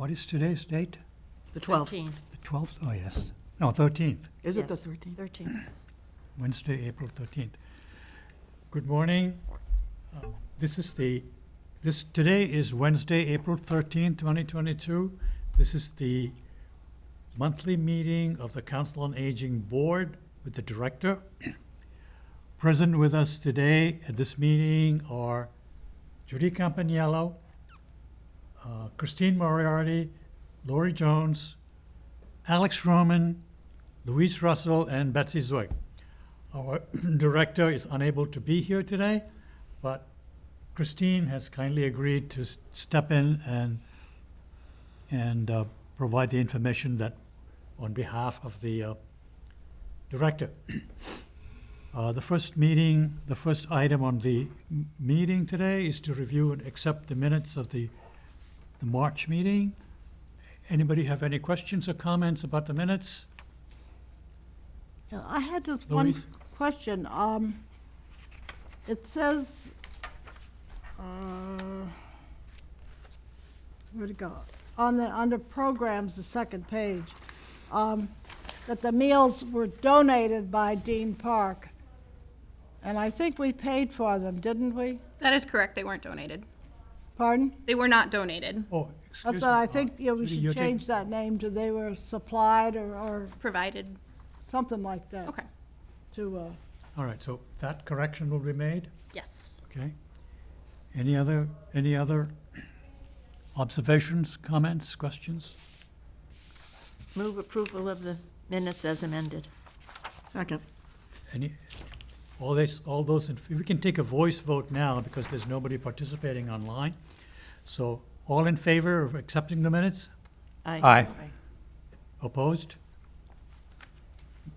What is today's date? The 12th. 13th. The 12th? Oh, yes. No, 13th. Is it the Yes, 13th? 13th. Wednesday, April 13th. Good morning. Today is Wednesday, April 13th, 2022. This is the monthly meeting of the Council on Aging Board with the Director. Present with us today at this meeting are Judy Campaniello, Christine Moriarty, Lori Jones, Alex Roman, Louise Russell, and Betsy Zoik. Our director is unable to be here today, but Christine has kindly agreed to step in and provide the information that on behalf of the director. The first item on the meeting today is to review and accept the minutes of the March meeting. Anybody have any questions or comments about the minutes? Yeah, I had just one Louise? question. It says, where'd it go? Under programs, the second page, that the meals were donated by Dean Park. And I think we paid for them, didn't we? That is correct. They weren't donated. Pardon? They were not donated. Oh, excuse me. That's what I think, yeah, we Judy, should you're change that name to they were supplied or Provided. something like that. Okay. To, All right, so that correction will be made, Yes. okay? Any other observations, comments, questions? Move approval of the minutes as amended. Second. All those, we can take a voice vote now because there's nobody participating online. So all in favor of accepting the minutes? Aye. Opposed?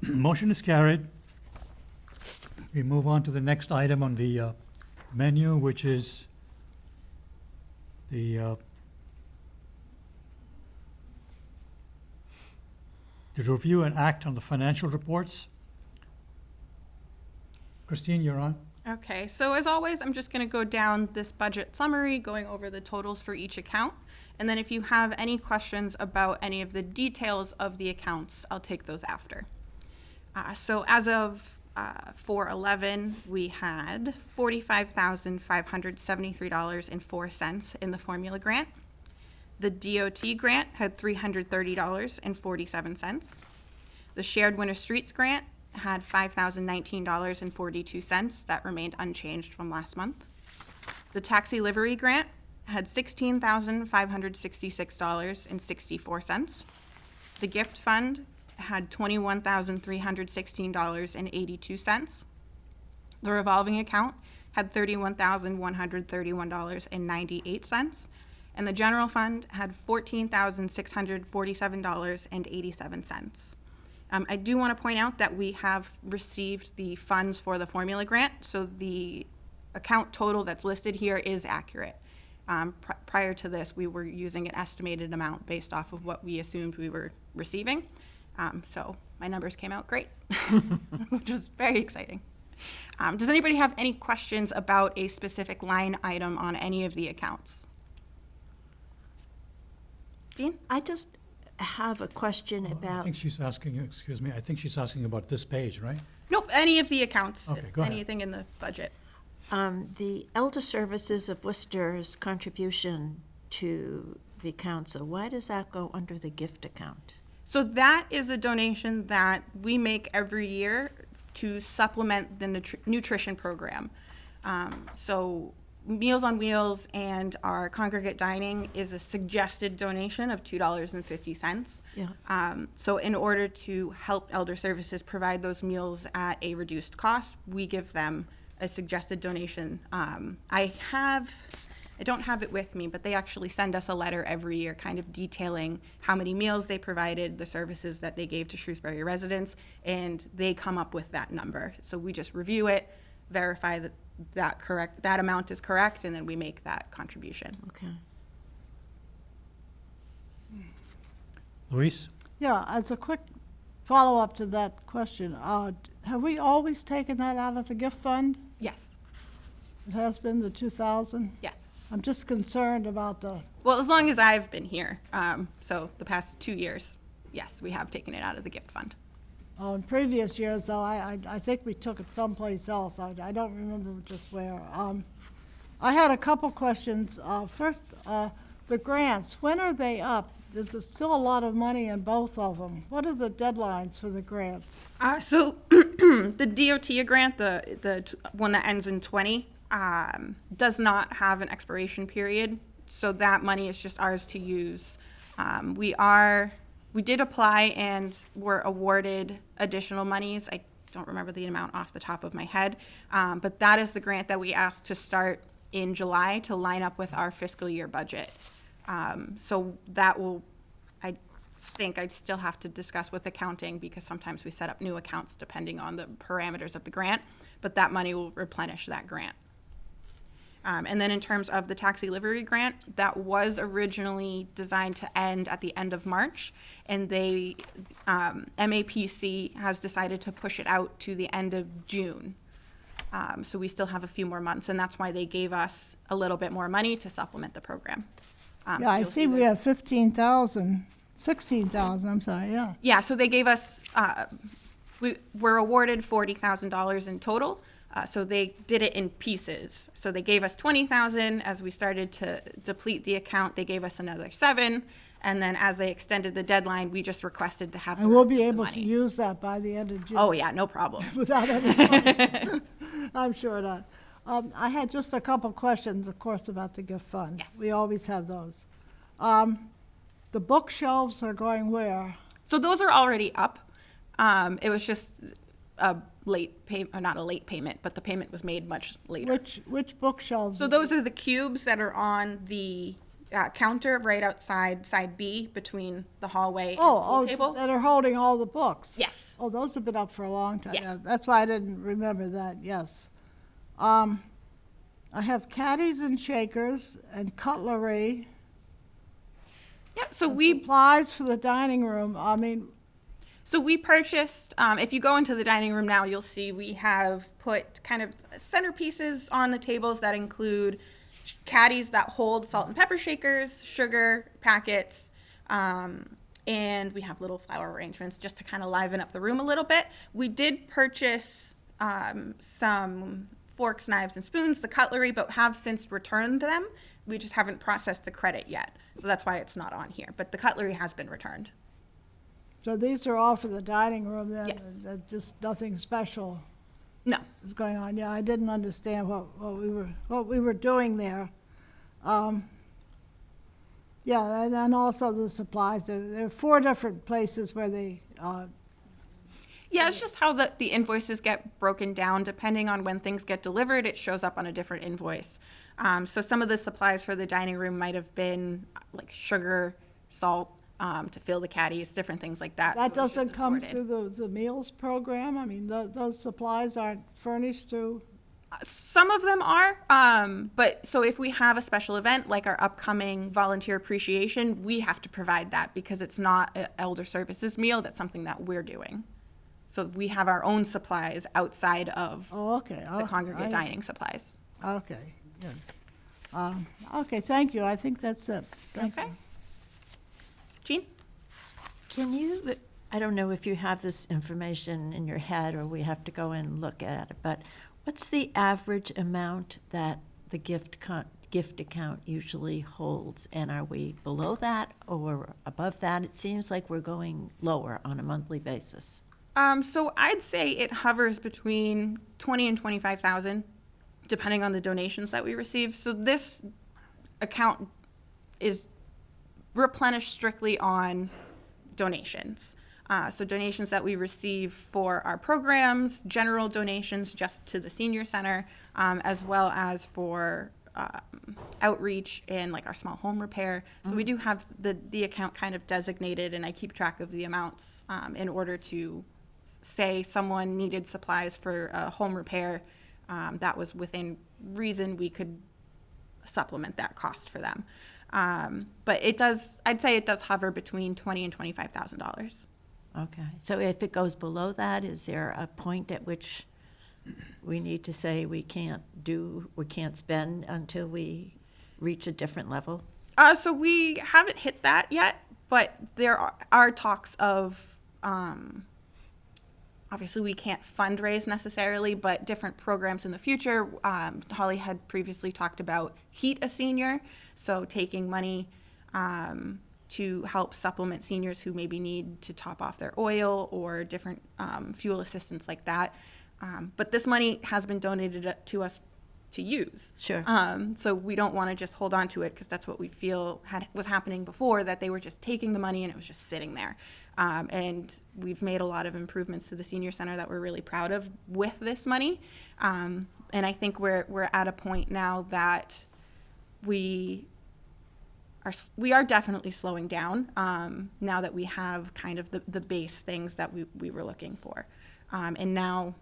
Motion is carried. We move on to the next item on the menu, which is to review and act on the financial reports. Christine, you're on. Okay, so as always, I'm just going to go down this budget summary, going over the totals for each account. And then if you have any questions about any of the details of the accounts, I'll take those after. So as of 4/11, we had $45,573.04 in the formula grant. The DOT grant had $330.47. The Shared Winter Streets grant had $5,019.42. That remained unchanged from last month. The Taxi Livery grant had $16,566.64. The Gift Fund had $21,316.82. The revolving account had $31,131.98. And the general fund had $14,647.87. I do want to point out that we have received the funds for the formula grant, so the account total that's listed here is accurate. Prior to this, we were using an estimated amount based off of what we assumed we were receiving. So my numbers came out great, which was very exciting. Does anybody have any questions about a specific line item on any of the accounts? Dean? I just have a question I about, think she's asking, excuse me, I think she's asking about this page, right? Nope, any of the accounts, Okay, go ahead. anything in the budget. the Elder Services of Worcester's contribution to the council. Why does that go under the gift account? So that is a donation that we make every year to supplement the nutrition program. So Meals on Wheels and our congregate dining is a suggested donation of $2.50. Yeah. So in order to help Elder Services provide those meals at a reduced cost, we give them a suggested donation. I don't have it with me, but they actually send us a letter every year kind of detailing how many meals they provided, the services that they gave to Shrewsbury residents, and they come up with that number. So we just review it, verify that amount is correct, and then we make that contribution. Okay. Luis? yeah, as a quick follow-up to that question, have we always taken that out of the gift fund? Yes, It has been the 2,000? yes. I'm just concerned about Well, as long as I've been here, so the past 2 years, yes, we have taken it out of the gift fund. Oh, in previous years, though, I think we took it someplace else. I don't remember just where. I had a couple questions. First, the grants, when are they up? There's still a lot of money in both of them. What are the deadlines for the grants? So the DOT grant, the one that ends in 20, does not have an expiration period. So that money is just ours to use. We did apply and were awarded additional monies. I don't remember the amount off the top of my head, but that is the grant that we asked to start in July to line up with our fiscal year budget. So that will, I think I'd still have to discuss with accounting because sometimes we set up new accounts depending on the parameters of the grant, but that money will replenish that grant. And then in terms of the taxi livery grant, that was originally designed to end at the end of March, and they, MAPC has decided to push it out to the end of June. So we still have a few more months, and that's why they gave us a little bit more money to supplement the program. So Yeah, I you'll see we there's- have 15,000, 16,000, I'm sorry, yeah. Yeah, so they gave us, we were awarded $40,000 in total. So they did it in pieces. So they gave us 20,000. As we started to deplete the account, they gave us another 7. And then as they extended the deadline, we just requested to have the And we'll rest be of the able to money. use that by the end of June. Oh, yeah, no problem. Without any problem. I'm sure not. I had just a couple questions, of course, about the gift fund. Yes. We always have those. The bookshelves are going where? So those are already up. It was just a late payment, or not a late payment, but the payment was made much later. Which bookshelves? So those are the cubes that are on the counter right outside side B between the hallway and the pool table. That are holding all the books? Yes. Oh, those have been up for a long time. Yes. Yeah, that's why I didn't remember that, yes. I have caddies and shakers and cutlery. Yeah, so and we supplies for the dining room. I mean, So we purchased, if you go into the dining room now, you'll see we have put kind of centerpieces on the tables that include caddies that hold salt and pepper shakers, sugar packets, and we have little flower arrangements just to kind of liven up the room a little bit. We did purchase some forks, knives, and spoons, the cutlery, but have since returned them. We just haven't processed the credit yet, so that's why it's not on here. But the cutlery has been returned. so these are all for the dining room then? Yes. Just nothing special No. is going on. Yeah, I didn't understand what we were doing there. Yeah, and also the supplies. There are 4 different places where they, Yeah, it's just how the invoices get broken down. Depending on when things get delivered, it shows up on a different invoice. So some of the supplies for the dining room might have been like sugar, salt, to fill the caddies, different things like that. that So it's just doesn't come assorted. through the meals program? I mean, those supplies aren't furnished through? Some of them are, but so if we have a special event like our upcoming volunteer appreciation, we have to provide that because it's not an elder services meal. That's something that we're doing. So we have our own supplies outside of Oh, okay. the congregate dining supplies. Okay, good. Okay, thank you. I think that's it. Thank Okay. you. Jean? Can you, I don't know if you have this information in your head or we have to go and look at it, but what's the average amount that the gift account usually holds? And are we below that or above that? It seems like we're going lower on a monthly basis. So I'd say it hovers between 20 and 25,000, depending on the donations that we receive. So this account is replenished strictly on donations. So donations that we receive for our programs, general donations just to the senior center, as well as for outreach and like our small home repair. So we do have the account kind of designated, and I keep track of the amounts in order to say someone needed supplies for a home repair that was within reason, we could supplement that cost for them. But I'd say it does hover between $20,000 and $25,000. Okay, so if it goes below that, is there a point at which we need to say we can't spend until we reach a different level? So we haven't hit that yet, but there are talks of, obviously we can't fundraise necessarily, but different programs in the future. Holly had previously talked about Heat a Senior, so taking money to help supplement seniors who maybe need to top off their oil or different fuel assistance like that. But this money has been donated to us to use. Sure. So we don't want to just hold on to it because that's what we feel was happening before, that they were just taking the money and it was just sitting there. And we've made a lot of improvements to the senior center that we're really proud of with this money. And I think we're at a point now that we are definitely slowing down now that we have kind of the base things that we were looking for. And now,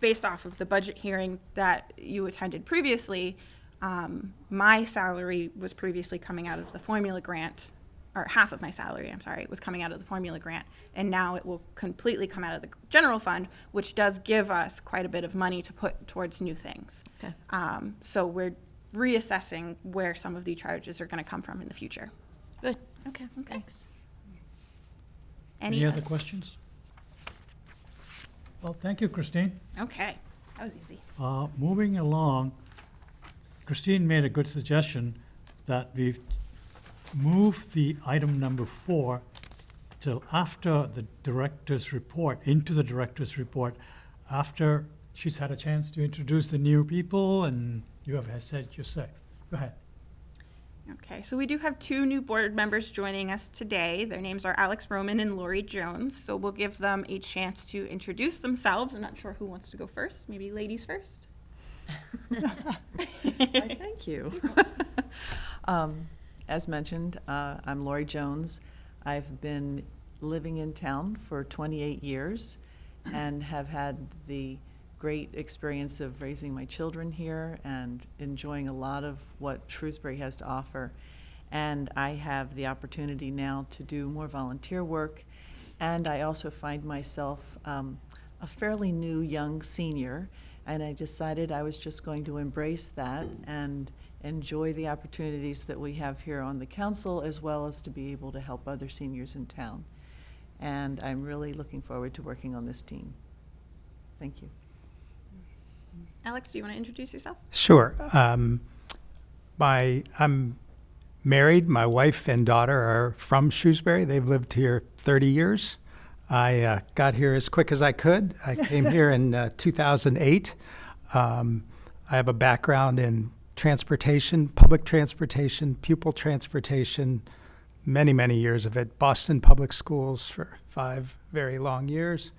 based off of the budget hearing that you attended previously, my salary was previously coming out of the formula grant, or half of my salary, I'm sorry, was coming out of the formula grant, and now it will completely come out of the general fund, which does give us quite a bit of money to put towards new things. Okay. So we're reassessing where some of the charges are going to come from in the future. Good. Okay, thanks. Any other questions? Well, thank you, Christine. Okay, that was easy. Moving along, Christine made a good suggestion that we move the item number 4 till after the director's report, into the director's report, after she's had a chance to introduce the new people and you have said your say. Go ahead. Okay, so we do have 2 new board members joining us today. Their names are Alex Roman and Lori Jones. So we'll give them a chance to introduce themselves. I'm not sure who wants to go first. Maybe ladies first? Thank you. As mentioned, I'm Lori Jones. I've been living in town for 28 years and have had the great experience of raising my children here and enjoying a lot of what Shrewsbury has to offer. And I have the opportunity now to do more volunteer work. And I also find myself a fairly new young senior. And I decided I was just going to embrace that and enjoy the opportunities that we have here on the council, as well as to be able to help other seniors in town. And I'm really looking forward to working on this team. Thank you. Alex, do you want to introduce yourself? Sure. I'm married. My wife and daughter are from Shrewsbury. They've lived here 30 years. I got here as quick as I could. I came here in 2008. I have a background in transportation, public transportation, pupil transportation, many, many years of it. Boston Public Schools for 5 very long years.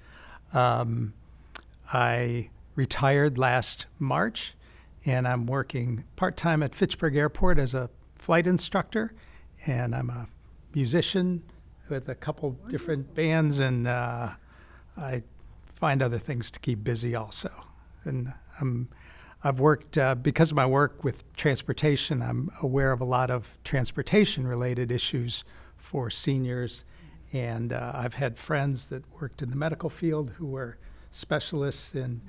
I retired last March, and I'm working part-time at Fitchburg Airport as a flight instructor, and I'm a musician with a couple different bands, and I find other things to keep busy also. And I've worked, because of my work with transportation, I'm aware of a lot of transportation-related issues for seniors, and I've had friends that worked in the medical field who were specialists in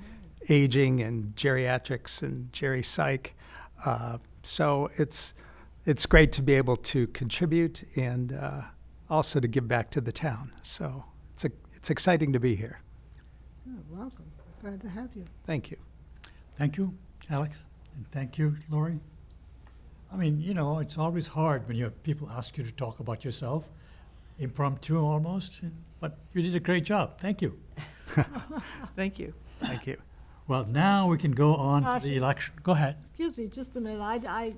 aging and geriatrics and geri-psych. So it's great to be able to contribute and also to give back to the town. So it's exciting to be here. Oh, welcome. Glad to have you. Thank you. Thank you, Alex, and thank you, Lori. I mean, you know, it's always hard when people ask you to talk about yourself, impromptu almost, but you did a great job. Thank you. Thank you. Thank you. Well, now we can go on to the Actually- election. Go ahead. Excuse me, just a minute. I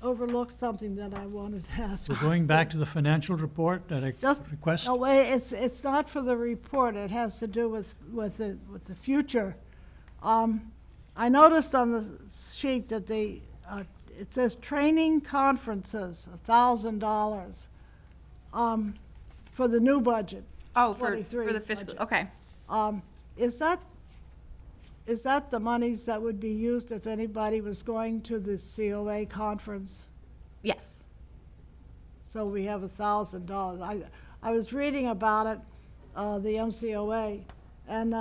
overlooked something that I wanted to ask. We're going back to the financial report that I Just, request. no, wait, it's not for the report. It has to do with the future. I noticed on the sheet that it says training conferences, $1,000, for the new budget. Oh, for 23 the fiscal, budget. okay. Is that the monies that would be used if anybody was going to the COA conference? Yes. So we have $1,000. I was reading about it, the MCOA, and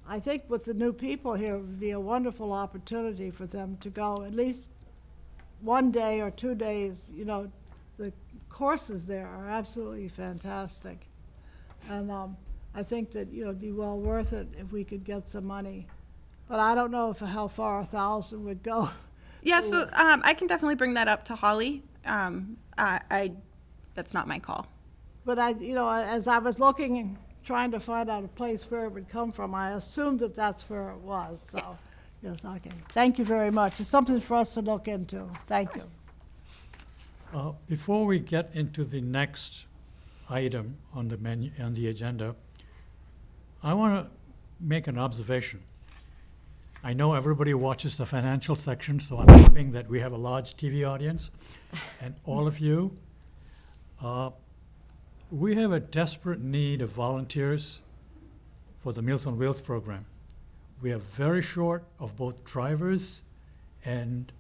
I think with the new people here, it would be a wonderful opportunity for them to go, at least one day or 2 days, you know, the courses there are absolutely fantastic. And I think that, you know, it'd be well worth it if we could get some money. But I don't know how far 1,000 would go. Yeah, so I can definitely bring that up to Holly. That's not my call. But you know, as I was looking and trying to find out a place where it would come from, I assumed that that's where it was, so. Yes. Yes, okay. Thank you very much. It's something for us to look into. Thank you. Before we get into the next item on the menu, on the agenda, I want to make an observation. I know everybody watches the financial section, so I'm hoping that we have a large TV audience. And all of you, we have a desperate need of volunteers for the Meals on Wheels program. We are very short of both drivers and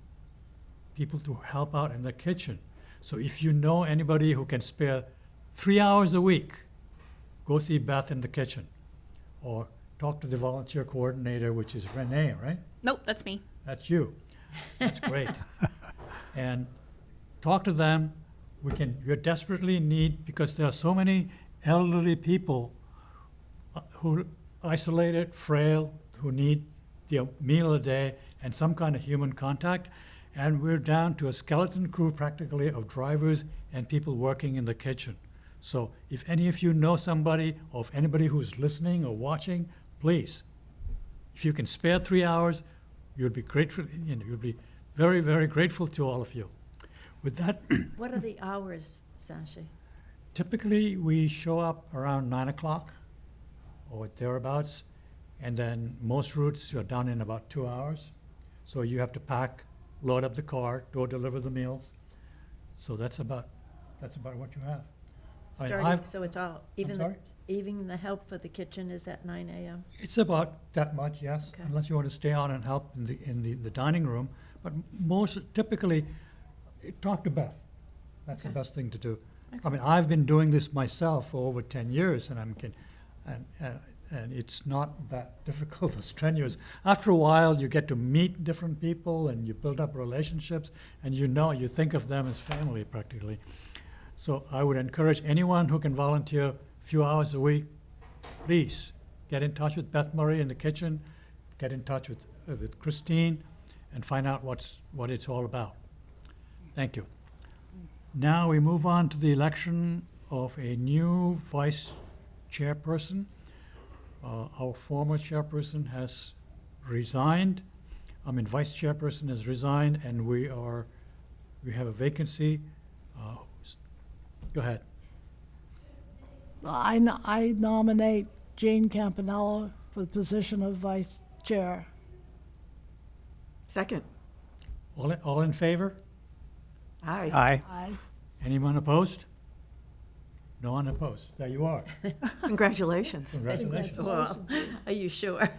people to help out in the kitchen. So if you know anybody who can spare 3 hours a week, go see Beth in the kitchen, or talk to the volunteer coordinator, which is Renee, right? Nope, that's me. That's you. That's great. And talk to them. You're desperately in need, because there are so many elderly people who isolated, frail, who need a meal a day and some kind of human contact. And we're down to a skeleton crew practically of drivers and people working in the kitchen. So if any of you know somebody, or if anybody who's listening or watching, please, if you can spare 3 hours, you'd be grateful, you know, you'd be very, very grateful to all of you. With that, What are the hours, Sashi? typically we show up around 9 o'clock or thereabouts, and then most routes are done in about 2 hours. So you have to pack, load up the car, go deliver the meals. So that's about what you have. I mean, Starting, so it's all, even sorry? even the help for the kitchen is at 9 a.m.? It's about that much, yes, Okay. unless you want to stay on and help in the dining room. But most, typically, talk to Beth. That's the Okay. best thing to do. I Okay. mean, I've been doing this myself for over 10 years, and and it's not that difficult or strenuous. After a while, you get to meet different people, and you build up relationships, and you think of them as family practically. So I would encourage anyone who can volunteer a few hours a week, please get in touch with Beth Murray in the kitchen, get in touch with Christine, and find out what it's all about. Thank you. Now we move on to the election of a new vice chairperson. Our former chairperson has resigned. Vice chairperson has resigned, and we have a vacancy. Go ahead. I nominate Jean Campanella for the position of vice chair. Second. All in favor? Aye. Aye. Aye. Anyone opposed? No one opposed. There you are. Congratulations. Congratulations. Well, are you sure?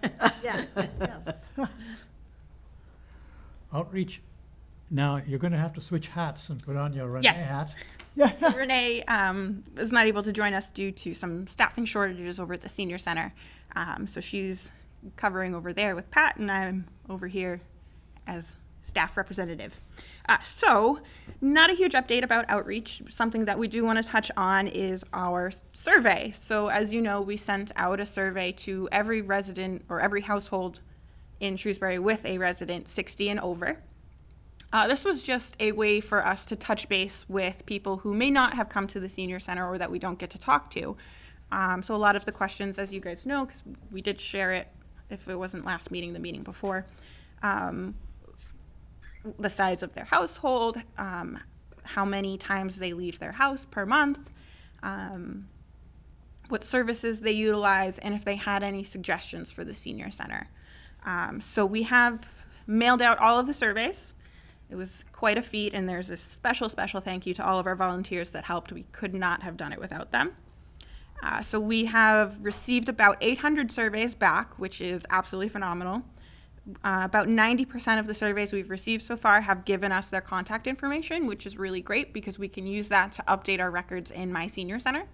Yes, yes. Outreach. Now, you're going to have to switch hats and put on your Renee Yes. hat. So Renee was not able to join us due to some staffing shortages over at the senior center. So she's covering over there with Pat, and I'm over here as staff representative. So not a huge update about outreach. Something that we do want to touch on is our survey. So as you know, we sent out a survey to every resident or every household in Shrewsbury with a resident 60 and over. This was just a way for us to touch base with people who may not have come to the senior center or that we don't get to talk to. So a lot of the questions, as you guys know, because we did share it, if it wasn't last meeting, the meeting before, the size of their household, how many times they leave their house per month, what services they utilize, and if they had any suggestions for the senior center. So we have mailed out all of the surveys. It was quite a feat, and there's a special thank you to all of our volunteers that helped. We could not have done it without them. So we have received about 800 surveys back, which is absolutely phenomenal. About 90% of the surveys we've received so far have given us their contact information, which is really great because we can use that to update our records in My Senior Center.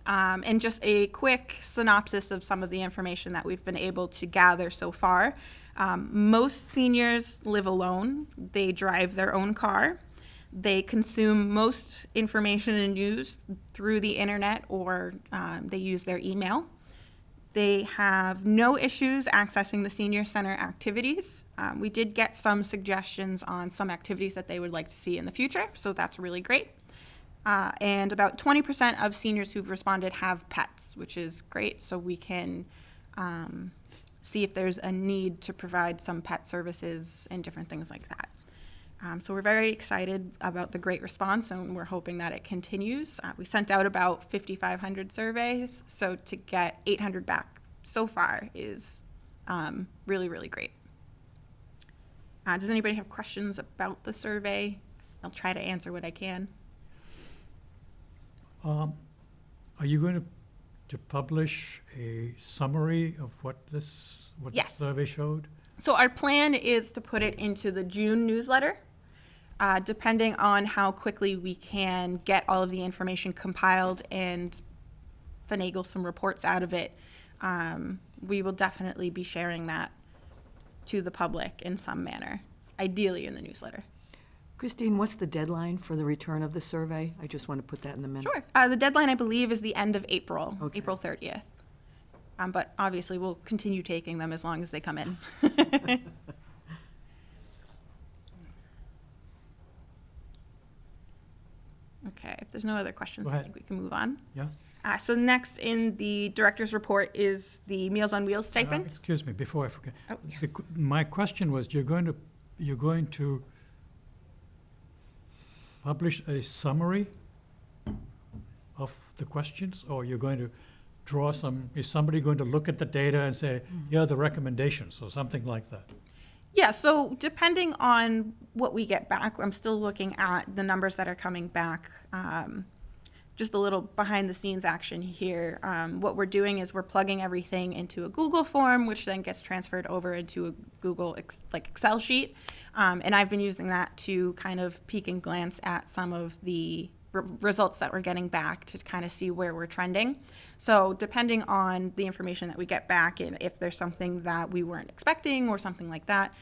And just a quick synopsis of some of the information that we've been able to gather so far. Most seniors live alone. They drive their own car. They consume most information and news through the internet, or they use their email. They have no issues accessing the senior center activities. We did get some suggestions on some activities that they would like to see in the future, so that's really great. And about 20% of seniors who've responded have pets, which is great, so we can see if there's a need to provide some pet services and different things like that. So we're very excited about the great response, and we're hoping that it continues. We sent out about 5,500 surveys, so to get 800 back so far is really, really great. Does anybody have questions about the survey? I'll try to answer what I can. Are you going to publish a summary of what Yes. the survey showed? So our plan is to put it into the June newsletter. Depending on how quickly we can get all of the information compiled and finagle some reports out of it, we will definitely be sharing that to the public in some manner, ideally in the newsletter. Christine, what's the deadline for the return of the survey? I just want to put that in the minutes. Sure. The deadline, I believe, is the end of April, Okay. April 30th. But obviously, we'll continue taking them as long as they come in. Okay, if there's no other questions, Go I ahead. think we can move on. Yes? So next in the director's report is the Meals on Wheels stipend. Excuse me, before I forget. Oh, yes. My question was, you're going to publish a summary of the questions, or you're going to draw is somebody going to look at the data and say, here are the recommendations, or something like that? Yeah, so depending on what we get back, I'm still looking at the numbers that are coming back. Just a little behind the scenes action here. What we're doing is we're plugging everything into a Google form, which then gets transferred over into a Google Excel sheet. And I've been using that to kind of peek and glance at some of the results that we're getting back to kind of see where we're trending. So depending on the information that we get back, and if there's something that we weren't expecting or something like that,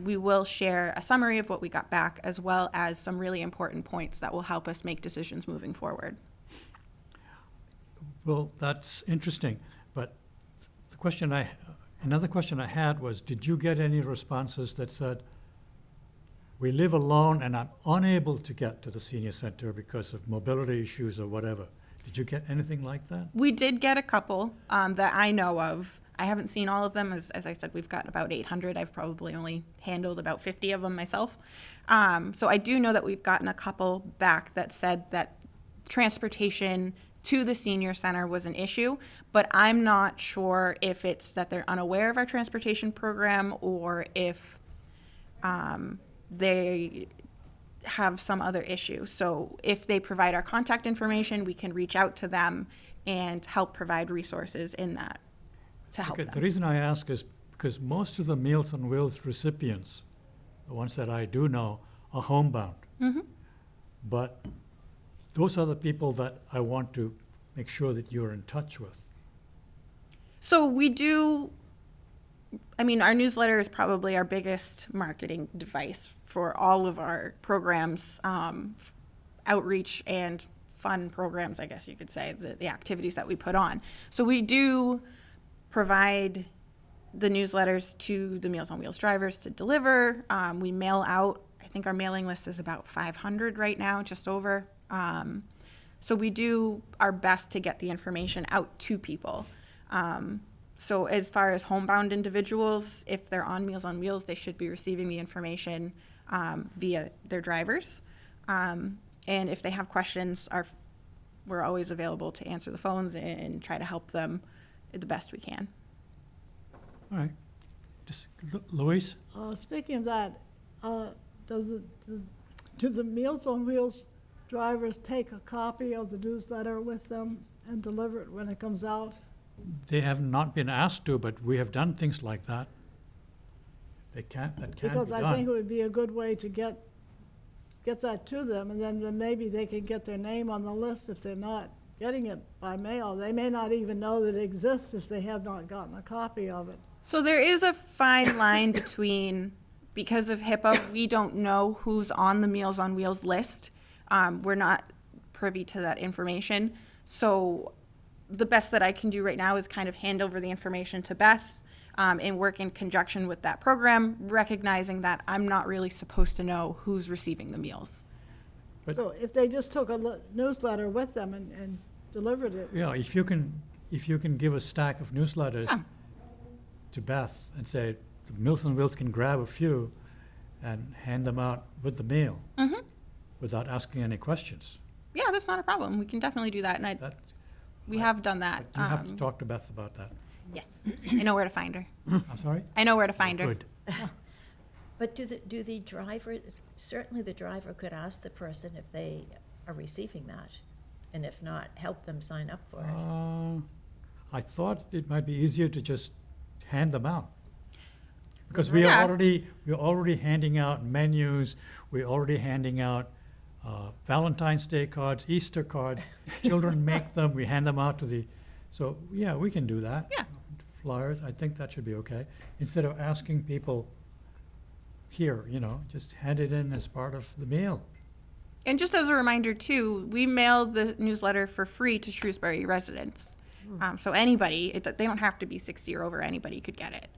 we will share a summary of what we got back, as well as some really important points that will help us make decisions moving forward. Well, that's interesting, but another question I had was, did you get any responses that said, we live alone and I'm unable to get to the senior center because of mobility issues or whatever? Did you get anything like that? We did get a couple that I know of. I haven't seen all of them. As I said, we've gotten about 800. I've probably only handled about 50 of them myself. So I do know that we've gotten a couple back that said that transportation to the senior center was an issue, but I'm not sure if it's that they're unaware of our transportation program or if they have some other issue. So if they provide our contact information, we can reach out to them and help provide resources in that to help Okay, the them. reason I ask is because most of the Meals on Wheels recipients, the ones that I do know, are homebound. Mm-hmm. But those are the people that I want to make sure that you're in touch with. So we do, our newsletter is probably our biggest marketing device for all of our programs, outreach and fun programs, I guess you could say, the activities that we put on. So we do provide the newsletters to the Meals on Wheels drivers to deliver. We mail out, I think our mailing list is about 500 right now, just over. So we do our best to get the information out to people. So as far as homebound individuals, if they're on Meals on Wheels, they should be receiving the information via their drivers. And if they have questions, we're always available to answer the phones and try to help them the best we can. All right. Louise? Speaking of that, do the Meals on Wheels drivers take a copy of the newsletter with them and deliver it when it comes out? They have not been asked to, but we have done things like that. That can be Because done. I think it would be a good way to get that to them, and then maybe they can get their name on the list if they're not getting it by mail. They may not even know that it exists if they have not gotten a copy of it. So there is a fine line between, because of HIPAA, we don't know who's on the Meals on Wheels list. We're not privy to that information. So the best that I can do right now is kind of hand over the information to Beth and work in conjunction with that program, recognizing that I'm not really supposed to know who's receiving the meals. But- So if they just took a newsletter with them and delivered it, Yeah, if you can give a stack of newsletters to Beth and say, the Meals on Wheels can grab a few and hand them out with the mail without asking any questions. Yeah, that's not a problem. We can definitely do that, and That, we have done that. but you have to talk to Beth about that. Yes, I know where to find her. I'm sorry? I know where to find her. Good. But do the driver, certainly the driver could ask the person if they are receiving that, and if not, help them sign up for it. I thought it might be easier to just hand them out. Because Yeah. we're already handing out menus, we're already handing out Valentine's Day cards, Easter cards. Children make them, we hand them out to so, yeah, we can do that. Yeah. Flyers, I think that should be okay. Instead of asking people here, just hand it in as part of the meal. And just as a reminder too, we mail the newsletter for free to Shrewsbury residents. So anybody, they don't have to be 60 or over, anybody could get it.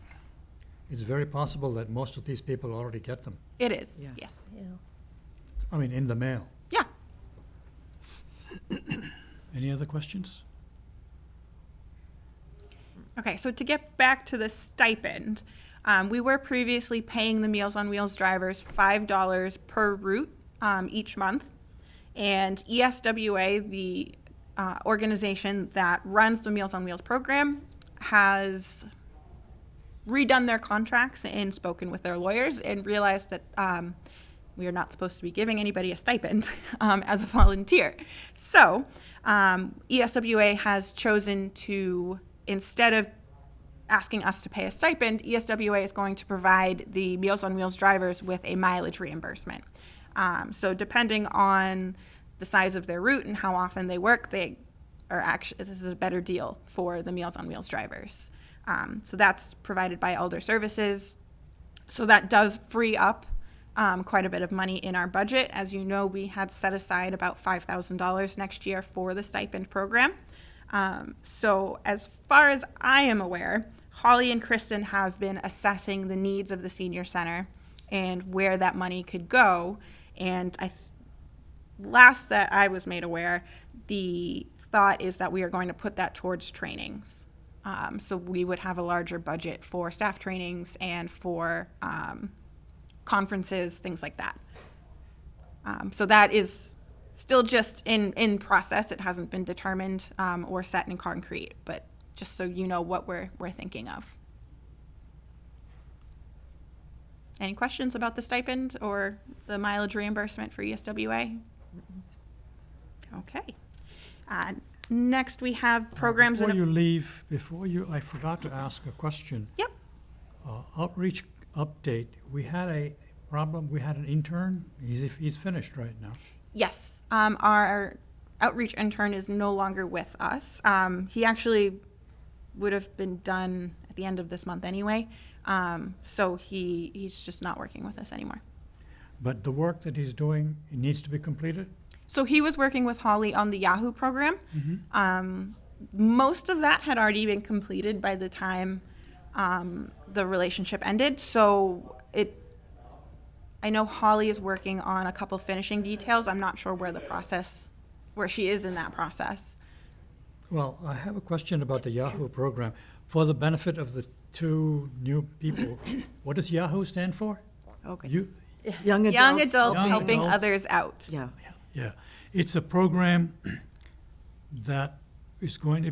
It's very possible that most of these people already get them. It is, Yes. yes. You know, I mean, in the mail. Yeah. Any other questions? Okay, so to get back to the stipend, we were previously paying the Meals on Wheels drivers $5 per route each month. And ESWA, the organization that runs the Meals on Wheels program, has redone their contracts and spoken with their lawyers and realized that we are not supposed to be giving anybody a stipend as a volunteer. So ESWA has chosen to, instead of asking us to pay a stipend, ESWA is going to provide the Meals on Wheels drivers with a mileage reimbursement. So depending on the size of their route and how often they work, this is a better deal for the Meals on Wheels drivers. So that's provided by Elder Services. So that does free up quite a bit of money in our budget. As you know, we had set aside about $5,000 next year for the stipend program. So as far as I am aware, Holly and Kristen have been assessing the needs of the senior center and where that money could go. And last that I was made aware, the thought is that we are going to put that towards trainings. So we would have a larger budget for staff trainings and for conferences, things like that. So that is still just in process. It hasn't been determined or set in concrete, but just so you know what we're thinking of. Any questions about the stipend or the mileage reimbursement for ESWA? Okay. Next, we have programs. Before you leave, I forgot to ask a question. Yep. Outreach update, we had a problem, we had an intern, he's finished right now. Yes, our outreach intern is no longer with us. He actually would have been done at the end of this month anyway, so he's just not working with us anymore. But the work that he's doing, it needs to be completed? So he was working with Holly on the Yahoo program. Most of that had already been completed by the time the relationship ended. So I know Holly is working on a couple finishing details. I'm not sure where she is in that process. Well, I have a question about the Yahoo program. For the benefit of the two new people, what does Yahoo stand for? Oh, goodness. Youth? Young adults. Young adults Young helping adults. others out. Yeah. Yeah, it's a program that was going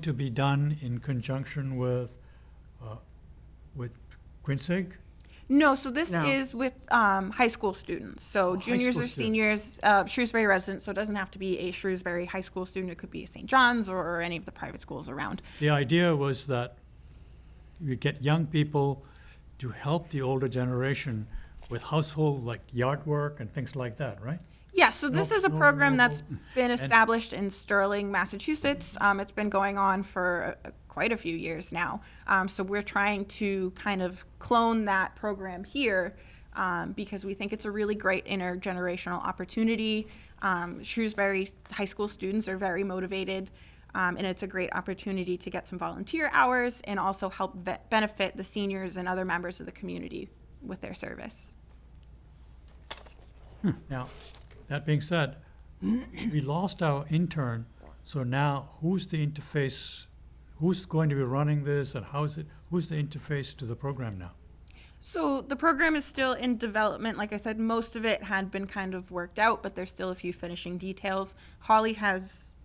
to be done in conjunction with Quinsig. No, so this No. is with high school students. So high juniors school or students. seniors, Shrewsbury residents, so it doesn't have to be a Shrewsbury high school student. It could be St. John's or any of the private schools around. The idea was that you get young people to help the older generation with household, like yard work and things like that, right? Yeah, so this No, is a no, program no, that's no. been established in Sterling, Massachusetts. It's been going on for quite a few years now. So we're trying to kind of clone that program here because we think it's a really great intergenerational opportunity. Shrewsbury high school students are very motivated, and it's a great opportunity to get some volunteer hours and also help benefit the seniors and other members of the community with their service. Now, that being said, we lost our intern, so now who's the interface, who's going to be running this, and who's the interface to the program now? So the program is still in development. Like I said, most of it had been kind of worked out, but there's still a few finishing details. Holly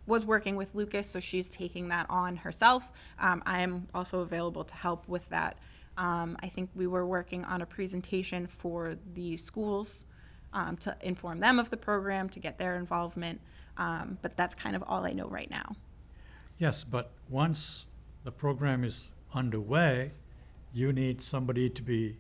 was working with Lucas, so she's taking that on herself. I am also available to help with that. I think we were working on a presentation for the schools to inform them of the program, to get their involvement. But that's kind of all I know right now. Yes, but once the program is underway, you need somebody to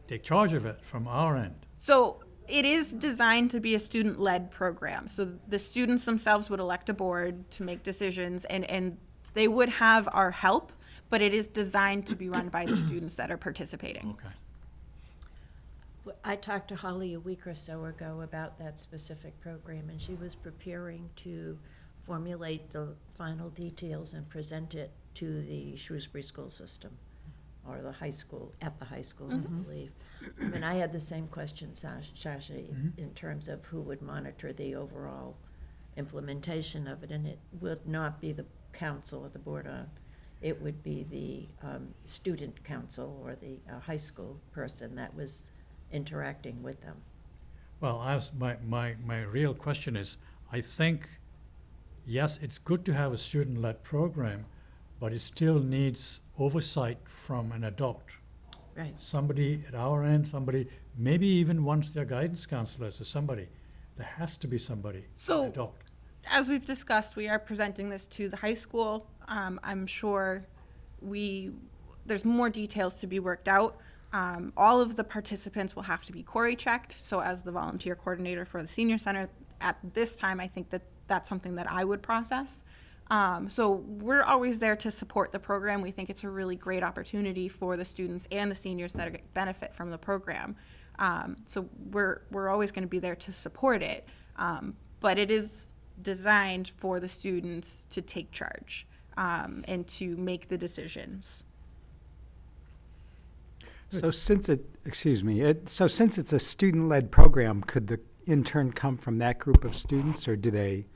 take charge of it from our end. So it is designed to be a student-led program. So the students themselves would elect a board to make decisions, and they would have our help, but it is designed to be run by the students that are participating. Okay. I talked to Holly a week or so ago about that specific program, and she was preparing to formulate the final details and present it to the Shrewsbury school system, or the high school, at the high school, I believe. I mean, I had the same question, Sasha, in terms of who would monitor the overall implementation of it, and it would not be the council or the board it would be the student council or the high school person that was interacting with them. Well, my real question is, I think, yes, it's good to have a student-led program, but it still needs oversight from an adult. Right. Somebody at our end, somebody, maybe even once their guidance counselors or somebody. There has to be somebody, So- an adult. As we've discussed, we are presenting this to the high school. I'm sure there's more details to be worked out. All of the participants will have to be Corey checked. So as the volunteer coordinator for the senior center at this time, I think that's something that I would process. So we're always there to support the program. We think it's a really great opportunity for the students and the seniors that benefit from the program. So we're always going to be there to support it. But it is designed for the students to take charge and to make the decisions. So since it's a student-led program, could the intern come from that group of students, or do they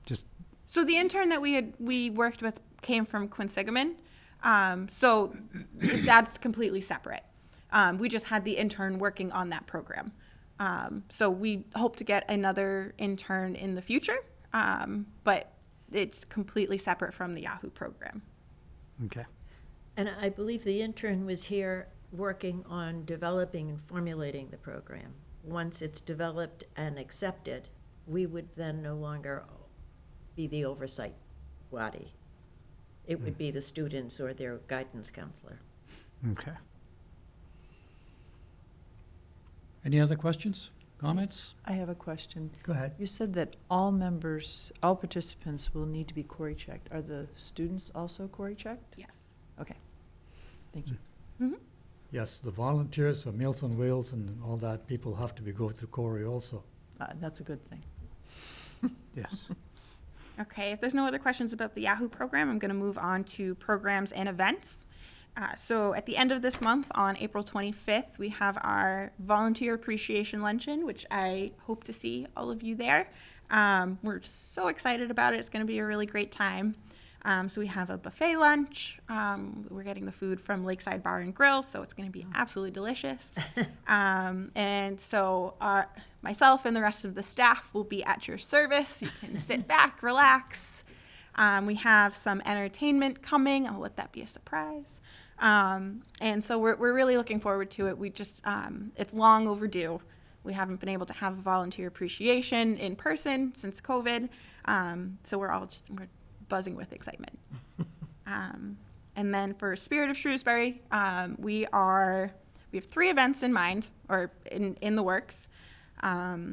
just? So the intern that we worked with came from Quinsigamond. So that's completely separate. We just had the intern working on that program. So we hope to get another intern in the future, but it's completely separate from the Yahoo program. Okay. And I believe the intern was here working on developing and formulating the program. Once it's developed and accepted, we would then no longer be the oversight body. It would be the students or their guidance counselor. Okay. Any other questions, comments? I have a question. Go ahead. You said that all participants will need to be Corey checked. Are the students also Corey checked? Yes. Okay, thank you. Yes, the volunteers for Meals on Wheels and all that, people have to go through Corey also. That's a good thing. Yes. Okay, if there's no other questions about the Yahoo program, I'm going to move on to programs and events. So at the end of this month, on April 25th, we have our Volunteer Appreciation Luncheon, which I hope to see all of you there. We're so excited about it. It's going to be a really great time. So we have a buffet lunch. We're getting the food from Lakeside Bar and Grill, so it's going to be absolutely delicious. And so myself and the rest of the staff will be at your service. You can sit back, relax. We have some entertainment coming. I'll let that be a surprise. And so we're really looking forward to it. We just, it's long overdue. We haven't been able to have a volunteer appreciation in person since COVID. So we're buzzing with excitement. And then for Spirit of Shrewsbury, we have 3 events in mind, or in the works.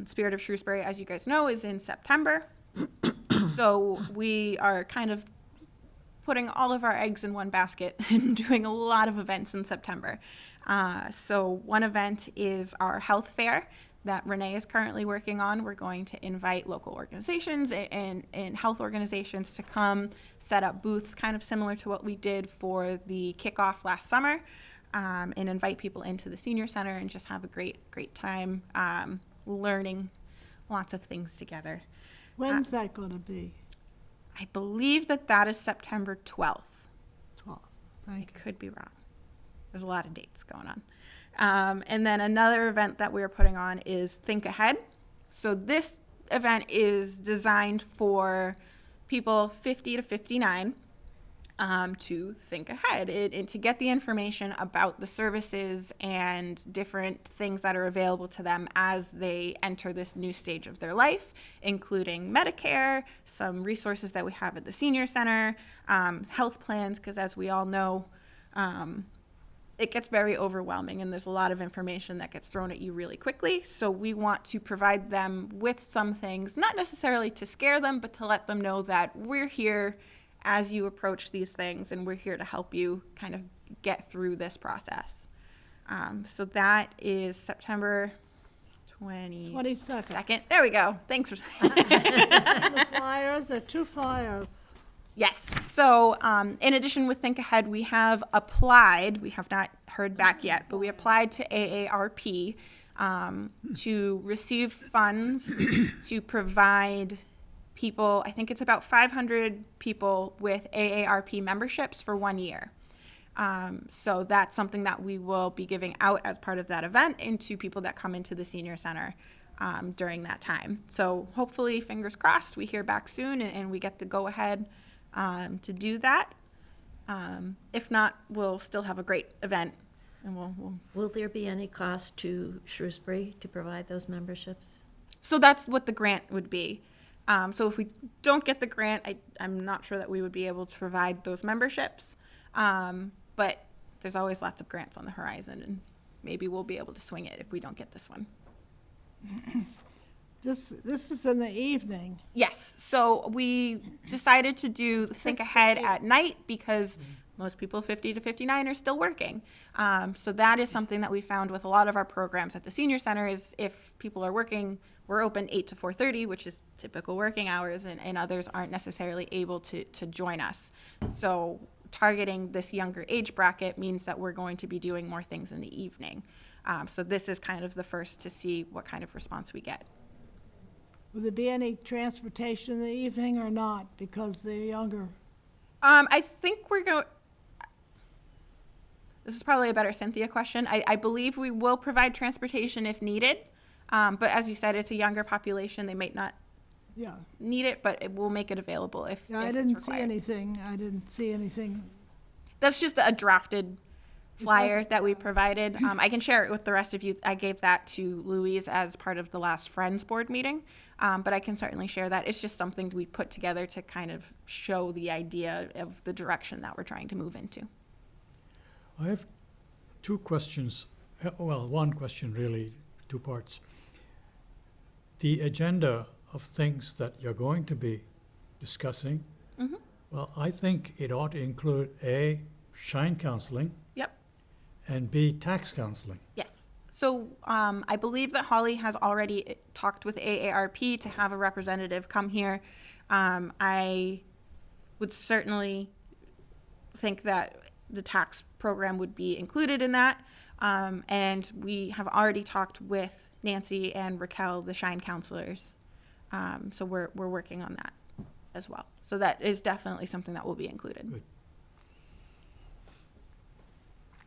Spirit of Shrewsbury, as you guys know, is in September. So we are kind of putting all of our eggs in one basket and doing a lot of events in September. So one event is our health fair that Renee is currently working on. We're going to invite local organizations and health organizations to come set up booths kind of similar to what we did for the kickoff last summer, and invite people into the senior center and just have a great time learning lots of things together. When's that going to be? I believe that is September 12th. 12. I Thank you. could be wrong. There's a lot of dates going on. And then another event that we're putting on is Think Ahead. So this event is designed for people 50 to 59 to think ahead and to get the information about the services and different things that are available to them as they enter this new stage of their life, including Medicare, some resources that we have at the senior center, health plans, because as we all know, it gets very overwhelming and there's a lot of information that gets thrown at you really quickly. So we want to provide them with some things, not necessarily to scare them, but to let them know that we're here as you approach these things and we're here to help you kind of get through this process. So that is September 22nd. There we go. Thanks. The flyers, there are 2 flyers. Yes. So in addition with Think Ahead, we have applied, we have not heard back yet, but we applied to AARP to receive funds to provide people, I think it's about 500 people with AARP memberships for 1 year. So that's something that we will be giving out as part of that event and to people that come into the senior center during that time. So hopefully, fingers crossed, we hear back soon and we get the go-ahead to do that. If not, we'll still have a great event. And we'll Will there be any cost to Shrewsbury to provide those memberships? So that's what the grant would be. So if we don't get the grant, I'm not sure that we would be able to provide those memberships. But there's always lots of grants on the horizon, and maybe we'll be able to swing it if we don't get this one. This is in the evening. Yes. So we decided to do Think Ahead at night because most people 50 to 59 are still working. So that is something that we found with a lot of our programs at the senior center is if people are working, we're open 8 to 4:30, which is typical working hours, and others aren't necessarily able to join us. So targeting this younger age bracket means that we're going to be doing more things in the evening. So this is kind of the first to see what kind of response we get. Will there be any transportation in the evening or not, because they're younger? I think we're going. This is probably a better Cynthia question. I believe we will provide transportation if needed. But as you said, it's a younger population. They might not Yeah. need it, but it will make it available if Yeah, if I it's didn't see required. anything. I didn't see anything. That's just a drafted flyer doesn't- that we provided. I can share it with the rest of you. I gave that to Louise as part of the last Friends Board meeting, but I can certainly share that. It's just something we put together to kind of show the idea of the direction that we're trying to move into. I have 2 questions. Well, 1 question really, 2 parts. The agenda of things that you're going to be discussing, Mhm. well, I think it ought to include A, shine counseling, Yep. and B, tax counseling. Yes. So I believe that Holly has already talked with AARP to have a representative come here. I would certainly think that the tax program would be included in that. And we have already talked with Nancy and Raquel, the Shine counselors. So we're working on that as well. So that is definitely something that will be included. Good.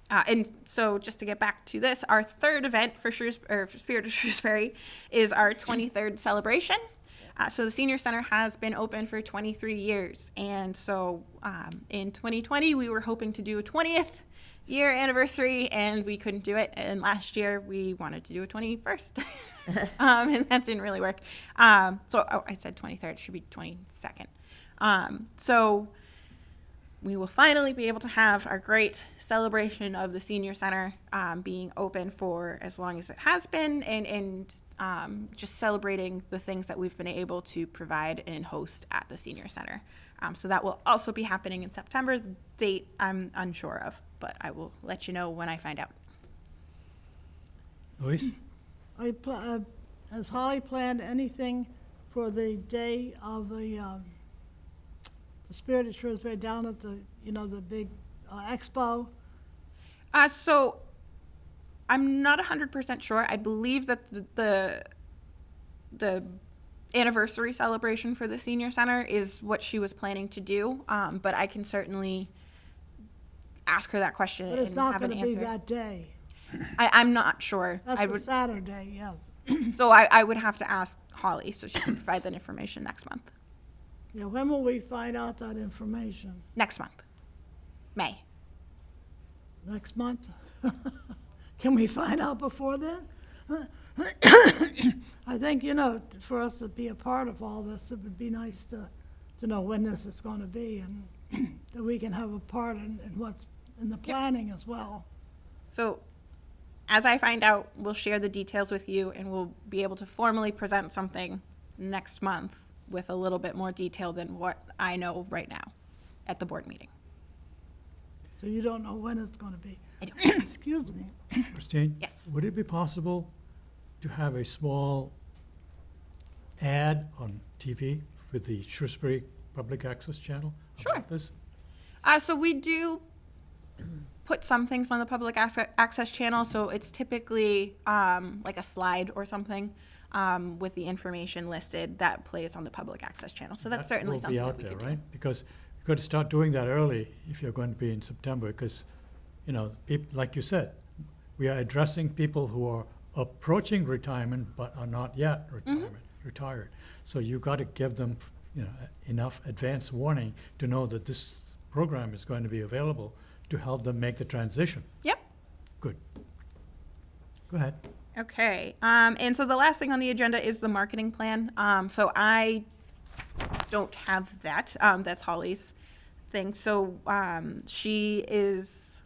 And so just to get back to this, our third event for Spirit of Shrewsbury is our 23rd celebration. So the Senior Center has been open for 23 years. And so in 2020, we were hoping to do a 20th year anniversary, and we couldn't do it. And last year, we wanted to do a 21st. And that didn't really work. I said 23rd, it should be 22nd. So we will finally be able to have our great celebration of the senior center being open for as long as it has been, and just celebrating the things that we've been able to provide and host at the senior center. So that will also be happening in September. The date I'm unsure of, but I will let you know when I find out. Luis? Has Holly planned anything for the day of the Spirit of Shrewsbury down at the, the big expo? So I'm not 100% sure. I believe that the anniversary celebration for the senior center is what she was planning to do, but I can certainly ask her that question But it's and not have an going to be answer. that day. I'm not sure. That's a Saturday, yes. So I would have to ask Holly so she can provide that information next month. Yeah, when will we find out that information? Next month, May. Next month? Can we find out before then? I think, for us to be a part of all this, it would be nice to know when this is going to be, and that we can have a part in what's in the planning as well. So as I find out, we'll share the details with you, and we'll be able to formally present something next month with a little bit more detail than what I know right now at the board meeting. So you don't know when it's going to be? I don't. Excuse me. Christine? Yes. Would it be possible to have a small ad on TV with the Shrewsbury Public Access Channel Sure. about this? So we do put some things on the public access channel. So it's typically like a slide or something with the information listed that plays on the public access channel. So that's certainly That will something be that out we there, could do. right? Because you've got to start doing that early if you're going to be in September, because, like you said, we are addressing people who are approaching retirement but are not yet retired. So you've got to give them, enough advance warning to know that this program is going to be available to help them make the transition. Yep. Good. Go ahead. Okay. And so the last thing on the agenda is the marketing plan. So I don't have that. That's Holly's thing. So she's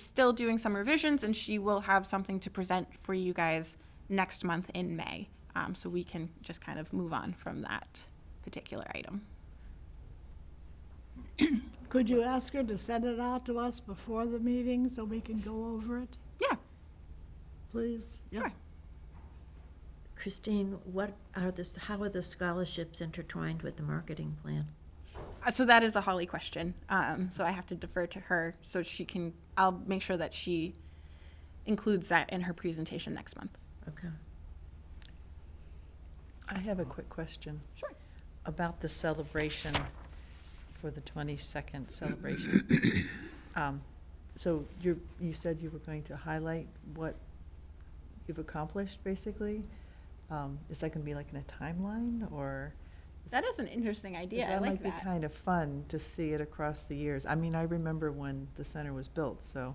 still doing some revisions, and she will have something to present for you guys next month in May. So we can just kind of move on from that particular item. Could you ask her to send it out to us before the meeting so we can go over it, Yeah. please? Yeah. Sure. Christine, how are the scholarships intertwined with the marketing plan? So that is a Holly question. So I have to defer to her so I'll make sure that she includes that in her presentation next month. Okay. I have a quick question. Sure. About the celebration for the 22nd celebration. So you said you were going to highlight what you've accomplished, basically? Is that going to be like in a timeline, or? That is an interesting idea. I That like might be that. kind of fun to see it across the years. I mean, I remember when the center was built, so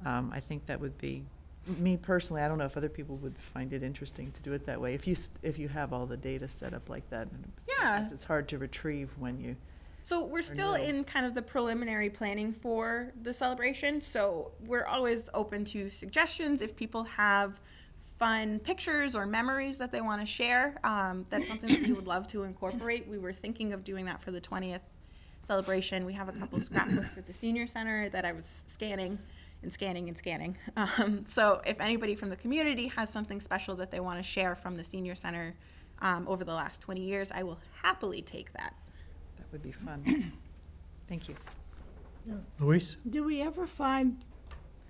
I think that would be, me personally, I don't know if other people would find it interesting to do it that way. If you have all the data set up like that, and Yeah. it's hard to retrieve when you. So we're still no. in kind of the preliminary planning for the celebration. So we're always open to suggestions. If people have fun pictures or memories that they want to share, that's something that we would love to incorporate. We were thinking of doing that for the 20th celebration. We have a couple scrapbooks at the senior center that I was scanning. So if anybody from the community has something special that they want to share from the senior center over the last 20 years, I will happily take that. That would be fun. Thank you. Luis? Do we ever find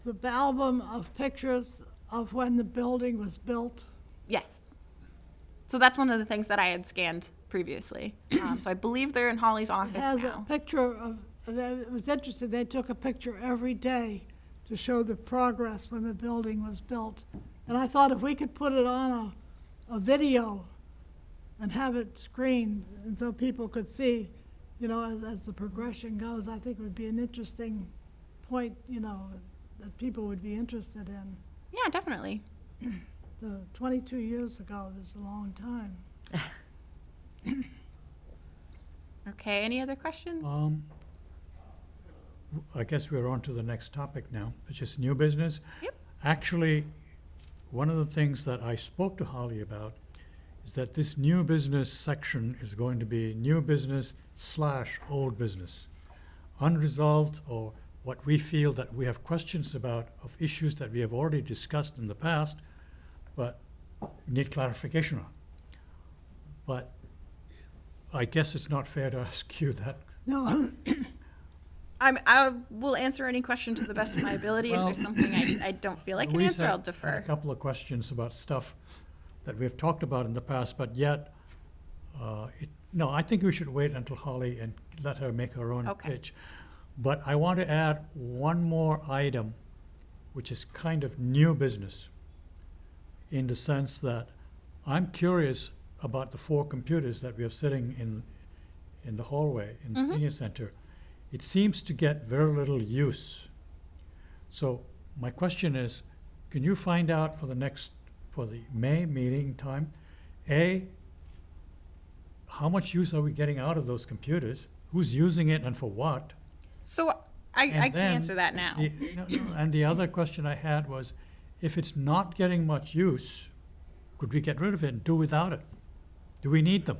the album of pictures of when the building was built? Yes. So that's one of the things that I had scanned previously. So I believe they're in Holly's It office has a now. picture of, it was interesting, they took a picture every day to show the progress when the building was built. And I thought if we could put it on a video and have it screened, and so people could see, as the progression goes, I think it would be an interesting point, that people would be interested in. Yeah, definitely. 22 years ago is a long time. Okay, any other questions? I guess we're on to the next topic now, which is new business. Yep. Actually, one of the things that I spoke to Holly about is that this new business section is going to be new business / old business. Unresolved, or what we feel that we have questions about, of issues that we have already discussed in the past, but need clarification on. But I guess it's not fair to ask you that. No, I will answer any question to the best of my ability. Well, if there's something I don't feel I can Louise answer, had- I'll had defer. a couple of questions about stuff that we have talked about in the past, but yet, no, I think we should wait until Holly and let her make her own Okay. pitch. But I want to add one more item, which is kind of new business, in the sense that I'm curious about the 4 computers that we have sitting in the hallway in the senior center. It seems to get very little use. So my question is, can you find out for the May meeting time, A, how much use are we getting out of those computers? Who's using it and for what? So I And can then answer that now. And the other question I had was, if it's not getting much use, could we get rid of it and do without it? Do we need them?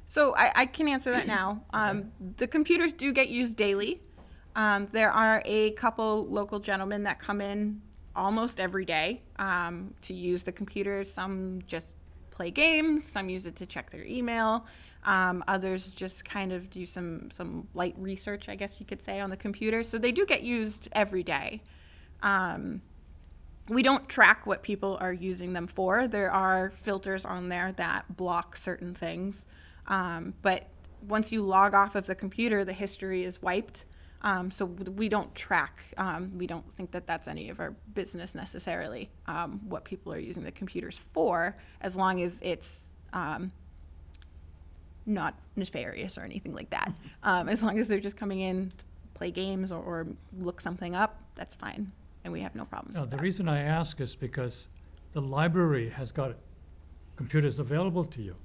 So I can answer that now. The computers do get used daily. There are a couple local gentlemen that come in almost every day to use the computers. Some just play games, some use it to check their email. Others just kind of do some light research, I guess you could say, on the computer. So they do get used every day. We don't track what people are using them for. There are filters on there that block certain things. But once you log off of the computer, the history is wiped. So we don't track. We don't think that that's any of our business necessarily, what people are using the computers for, as long as it's not nefarious or anything like that. As long as they're just coming in to play games or look something up, that's fine. And we have no problems No, with the that. reason I ask is because the library has got computers available to you.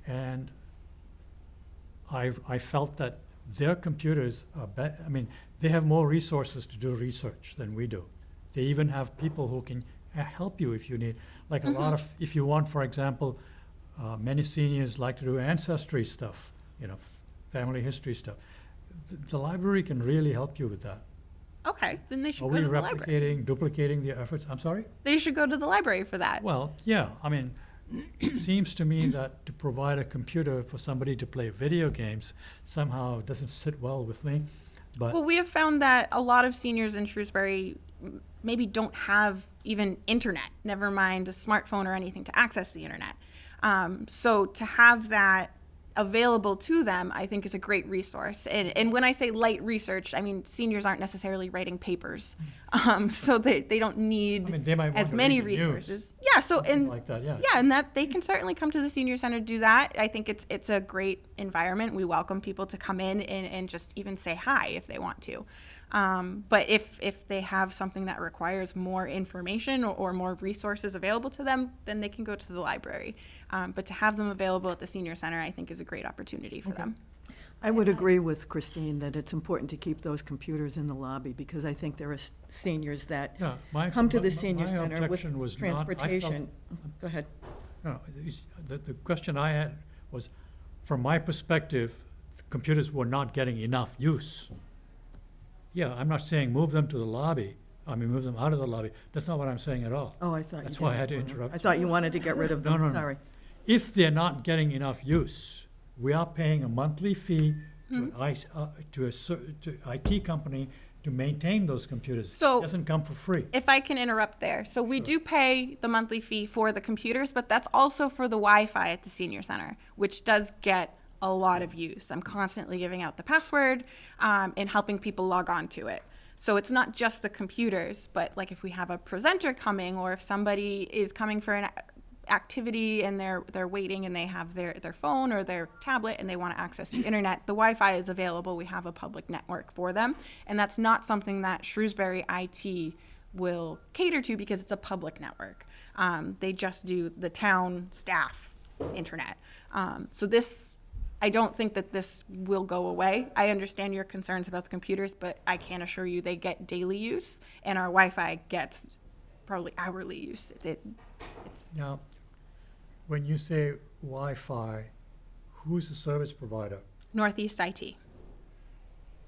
And I felt that their computers are I mean, they have more resources to do research than we do. They even have people who can help you if you need, like a lot of, if you want, for example, many seniors like to do ancestry stuff, family history stuff. The library can really help you with that. Okay, then they should Are go we to the library. duplicating the efforts? I'm sorry? They should go to the library for that. Well, yeah, I mean, it seems to me that to provide a computer for somebody to play video games somehow doesn't sit well with me, but. Well, we have found that a lot of seniors in Shrewsbury maybe don't have even internet, never mind a smartphone or anything to access the internet. So to have that available to them, I think is a great resource. And when I say light research, I mean seniors aren't necessarily writing papers, so they don't need I mean, they might want as to many read the news, resources. Yeah, so something like that, yeah. yeah, and that they can certainly come to the senior center to do that. I think it's a great environment. We welcome people to come in and just even say hi if they want to. But if they have something that requires more information or more resources available to them, then they can go to the library. But to have them available at the senior center, I think, is a great opportunity for them. I would agree with Christine that it's important to keep those computers in the lobby, because I think there are seniors that Yeah, my- come to my- the senior my center with objection was not- I felt- transportation. Go ahead. No, the question I had was, from my perspective, the computers were not getting enough use. Yeah, I'm not saying move them to the lobby, move them out of the lobby. That's not what I'm saying at all. Oh, I thought you did. That's why I had to interrupt I you. thought you wanted to get rid of No, them, no, no. sorry. If they're not getting enough use, we are paying a monthly fee to to IT company to maintain those computers. So- It doesn't come for free. If I can interrupt there. So we do pay the monthly fee for the computers, but that's also for the Wi-Fi at the senior center, which does get a lot of use. I'm constantly giving out the password and helping people log on to it. So it's not just the computers, but like if we have a presenter coming, or if somebody is coming for an activity and they're waiting and they have their phone or their tablet and they want to access the internet, the Wi-Fi is available. We have a public network for them, and that's not something that Shrewsbury IT will cater to because it's a public network. They just do the town staff internet. So this I don't think that this will go away. I understand your concerns about the computers, but I can assure you they get daily use, and our Wi-Fi gets probably hourly use. It's Now, when you say Wi-Fi, who's the service provider? Northeast IT.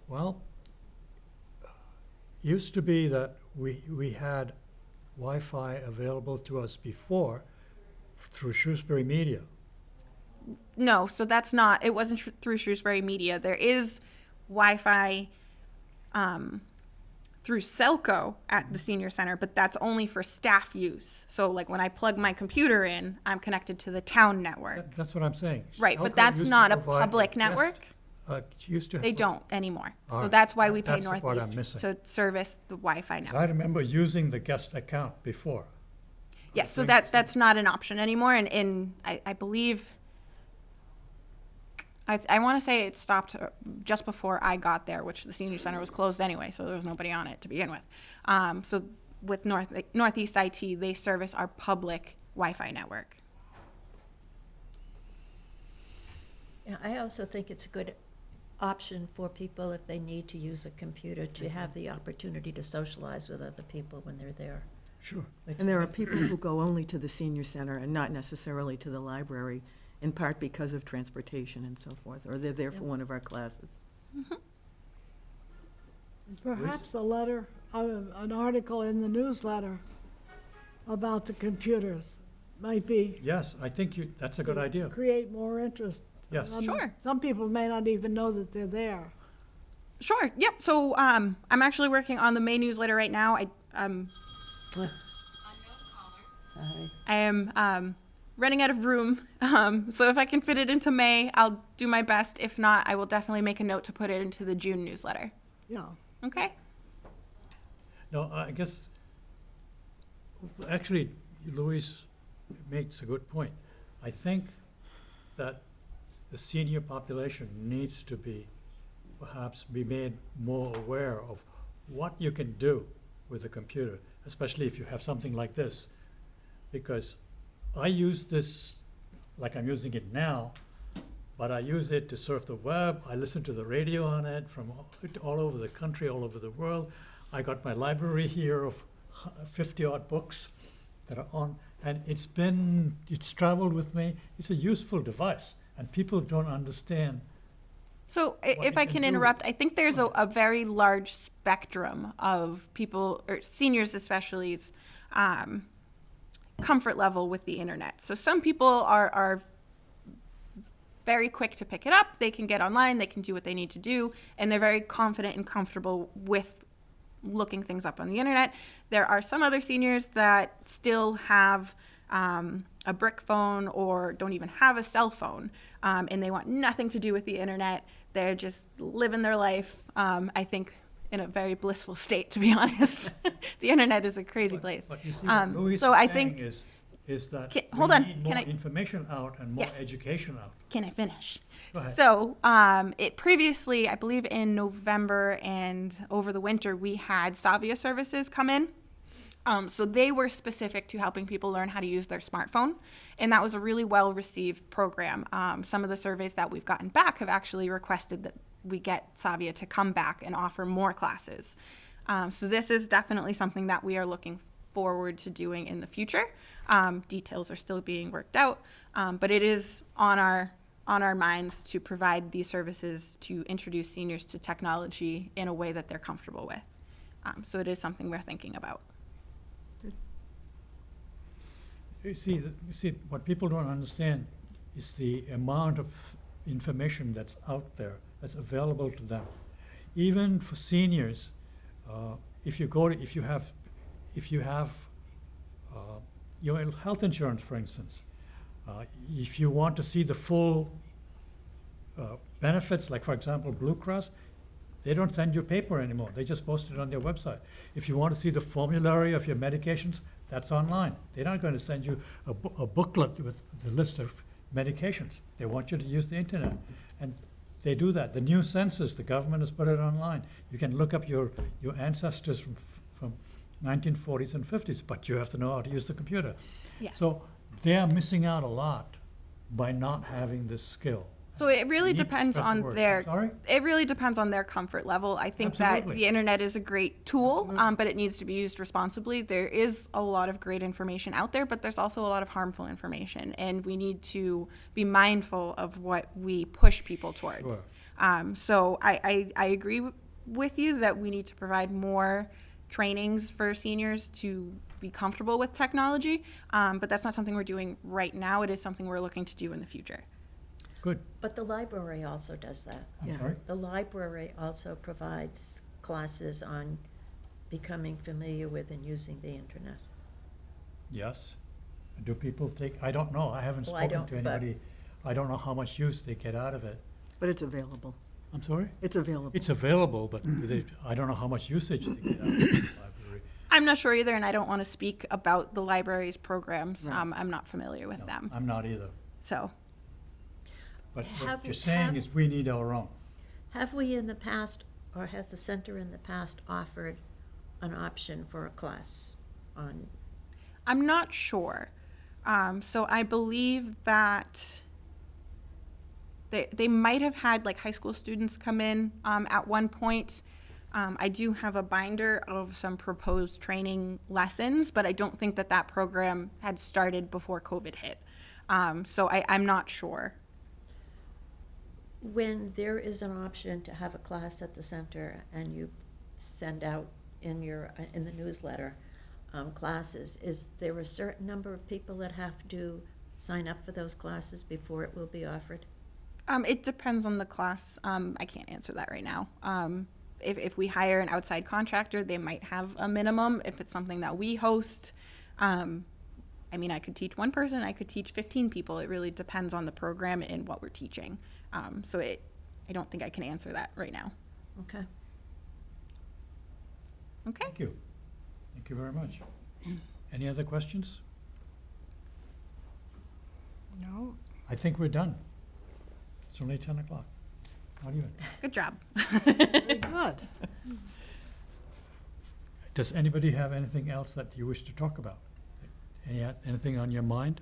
Well, used to be that we had Wi-Fi available to us before through Shrewsbury Media. No, so that's not, it wasn't through Shrewsbury Media. There is Wi-Fi through Celco at the senior center, but that's only for staff use. So like when I plug my computer in, I'm connected to the town network. That's what I'm saying. Right, but Telco that's used to not a provide public just, network. used to They have- don't anymore. All So right, that's why we pay that's the part I'm Northeast missing. to service the Wi-Fi I network. remember using the guest account before. Yes, so Thank you. that's not an option anymore. And I believe, I want to say it stopped just before I got there, which the senior center was closed anyway, so there was nobody on it to begin with. So with Northeast IT, they service our public Wi-Fi network. Yeah, I also think it's a good option for people if they need to use a computer to have the opportunity to socialize with other people when they're there. Sure. And there are people who go only to the senior center and not necessarily to the library, in part because of transportation and so forth, or they're there for one of our classes. Perhaps a letter, an article in the newsletter about the computers might be, Yes, I think that's a good idea. create more interest. Yes. Sure. Some people may not even know that they're there. Sure. Yep. So I'm actually working on the May newsletter right now. Sorry. I am running out of room. So if I can fit it into May, I'll do my best. If not, I will definitely make a note to put it into the June newsletter. Yeah. Okay? No, I guess, actually, Louise makes a good point. I think that the senior population needs to perhaps be made more aware of what you can do with a computer, especially if you have something like this. Because I use this like I'm using it now, but I use it to surf the web. I listen to the radio on it from all over the country, all over the world. I got my library here of 50-odd books that are on, and it's traveled with me. It's a useful device, and people don't understand. So What if you I can can do. interrupt, I think there's a very large spectrum of people, or seniors especially, comfort level with the internet. So some people are very quick to pick it up. They can get online, they can do what they need to do, and they're very confident and comfortable with looking things up on the internet. There are some other seniors that still have a brick phone or don't even have a cell phone, and they want nothing to do with the internet. They're just living their life, I think, in a very blissful state, to be honest. The internet is a crazy place. But you see, what Louise so is I saying think, is that hold we on, need can more I- information out and more Yes. education out. can I finish? Go ahead. So it previously, I believe in November and over the winter, we had Savia services come in. So they were specific to helping people learn how to use their smartphone. And that was a really well-received program. Some of the surveys that we've gotten back have actually requested that we get Savia to come back and offer more classes. So this is definitely something that we are looking forward to doing in the future. Details are still being worked out, but it is on our minds to provide these services to introduce seniors to technology in a way that they're comfortable with. So it is something we're thinking about. You see, what people don't understand is the amount of information that's out there, that's available to them. Even for seniors, if you have your health insurance, for instance, if you want to see the full benefits, like for example, Blue Cross, they don't send you paper anymore. They just post it on their website. If you want to see the formulary of your medications, that's online. They're not going to send you a booklet with the list of medications. They want you to use the internet. And they do that. The new census, the government has put it online. You can look up your ancestors from 1940s and 50s, but you have to know how to use the computer. Yes. So they are missing out a lot by not having this skill. So it really Need to depends spread the on word. their, I'm sorry? it really depends on their comfort level. I think that Absolutely. the internet is a great tool, Absolutely. but it needs to be used responsibly. There is a lot of great information out there, but there's also a lot of harmful information, and we need to be mindful of what we push people towards. Sure. So I agree with you that we need to provide more trainings for seniors to be comfortable with technology, but that's not something we're doing right now. It is something we're looking to do in the future. Good. But the library also does that. I'm Yeah. sorry? The library also provides classes on becoming familiar with and using the internet. Yes. Do people take, I don't know. I haven't Well, I spoken to don't, but- anybody. I don't know how much use they get out of it. But it's available. I'm sorry? It's available. It's available, but I don't know how much usage they get out of the library. I'm not sure either, and I don't want to speak about the library's programs. Right. I'm not familiar with No, them. I'm not either. So, But Have- what you're saying have- is we need our own. Have we in the past, or has the center in the past offered an option for a class on, I'm not sure. So I believe that they might have had like high school students come in at one point. I do have a binder of some proposed training lessons, but I don't think that that program had started before COVID hit. So I'm not sure. when there is an option to have a class at the center and you send out in your, in the newsletter, classes, is there a certain number of people that have to sign up for those classes before it will be offered? It depends on the class. I can't answer that right now. If we hire an outside contractor, they might have a minimum. If it's something that we host, I mean, I could teach one person, I could teach 15 people. It really depends on the program and what we're teaching. I don't think I can answer that right now. Okay. Okay. Thank you. Thank you very much. Any other questions? No? I think we're done. It's only 10 o'clock. Not even. Good job. Very good. Does anybody have anything else that you wish to talk about? Anything on your mind?